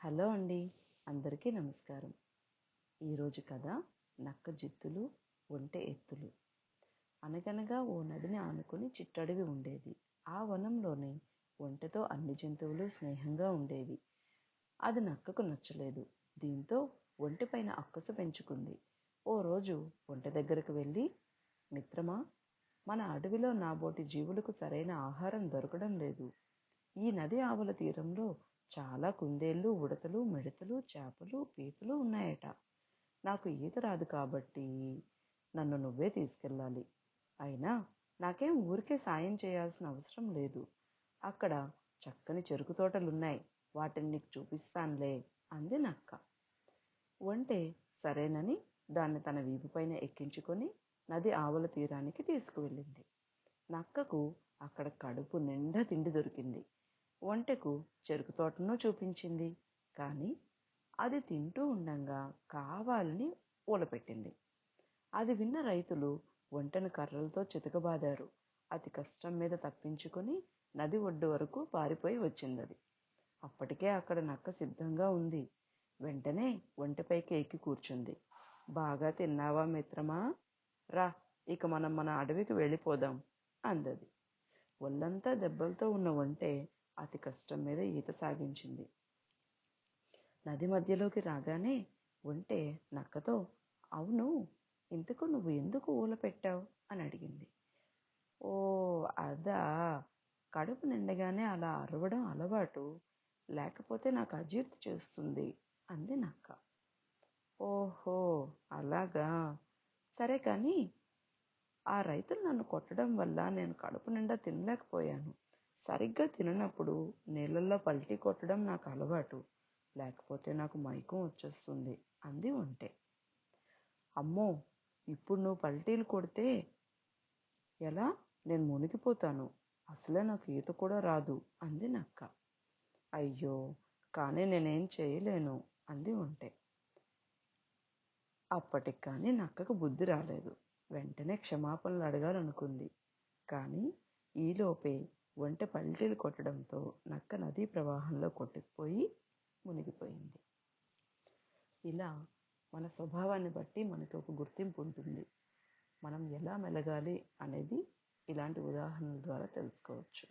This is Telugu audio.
హలో అండి, అందరికీ నమస్కారం. ఈరోజు కథ నక్క జిత్తులు ఒంటె ఎత్తులు. అనగనగా ఓ నదిని ఆనుకుని చిట్టడవి ఉండేది. ఆ వనంలోనే ఒంటెతో అన్ని జంతువులు స్నేహంగా ఉండేవి. అది నక్కకు నచ్చలేదు. దీంతో ఒంటె పైన అక్కసు పెంచుకుంది. ఓ రోజు ఒంటె దగ్గరకు వెళ్ళి, మిత్రమా, మన అడవిలో నాబోటి జీవులకు సరైన ఆహారం దొరకడం లేదు. ఈ నది ఆవల తీరంలో చాలా కుందేళ్ళు, ఉడతలు, మిడతలు, చేపలు, పీతలు ఉన్నాయట. నాకు ఈత రాదు కాబట్టి నన్ను నువ్వే తీసుకెళ్ళాలి. అయినా నాకేం ఊరికే సాయం చేయాల్సిన అవసరం లేదు. అక్కడ చక్కని చెరుకు తోటలున్నాయి, వాటిని నీకు చూపిస్తానులే అంది నక్క. ఒంటె సరేనని దాన్ని తన వీపుపైన ఎక్కించుకొని నది ఆవల తీరానికి తీసుకువెళ్ళింది. నక్కకు అక్కడ కడుపు నిండా తిండి దొరికింది. ఒంటెకు చెరుకు తోటను చూపించింది. కానీ అది తింటూ ఉండంగా కావాలని ఊలపెట్టింది. అది విన్న రైతులు ఒంటెను కర్రలతో చితకబాదారు. అతి కష్టం మీద తప్పించుకొని నది ఒడ్డు వరకు పారిపోయి వచ్చిందది. అప్పటికే అక్కడ నక్క సిద్ధంగా ఉంది. వెంటనే ఒంటెపైకి ఎక్కి కూర్చుంది. బాగా తిన్నావా మిత్రమా? రా, ఇక మనం మన అడవికి వెళ్ళిపోదాం అందది. ఒళ్ళంతా దెబ్బలతో ఉన్న ఒంటె అతి కష్టం మీద ఈత సాగించింది. నది మధ్యలోకి రాగానే ఒంటె నక్కతో, అవును, ఇంతకు నువ్వు ఎందుకు ఊల పెట్టావు అని అడిగింది. ఓ అదా, కడుపు నిండగానే అలా అరవడం అలవాటు, లేకపోతే నాకు అజీర్తి చేస్తుంది అంది నక్క. ఓహో అలాగా, సరే కానీ ఆ రైతులు నన్ను కొట్టడం వల్ల నేను కడుపు నిండా తినలేకపోయాను. సరిగ్గా తిననప్పుడు నీళ్ళల్లో పల్టీ కొట్టడం నాకు అలవాటు, లేకపోతే నాకు మైకం వచ్చేస్తుంది అంది ఒంటె. అమ్మో, ఇప్పుడు నువ్వు పల్టీలు కొడితే ఎలా? నేను మునిగిపోతాను. అసలే నాకు ఈత కూడా రాదు అంది నక్క. అయ్యో, కానీ నేనేం చేయలేను అంది ఒంటె. అప్పటికి కానీ నక్కకు బుద్ధి రాలేదు. వెంటనే క్షమాపణలు అడగాలనుకుంది. కానీ ఈలోపే ఒంటె పల్టీలు కొట్టడంతో నక్క నదీ ప్రవాహంలో కొట్టుకుపోయి మునిగిపోయింది. ఇలా మన స్వభావాన్ని బట్టి మనకి ఒక గుర్తింపు ఉంటుంది. మనం ఎలా మెలగాలి అనేది ఇలాంటి ఉదాహరణల ద్వారా తెలుసుకోవచ్చు.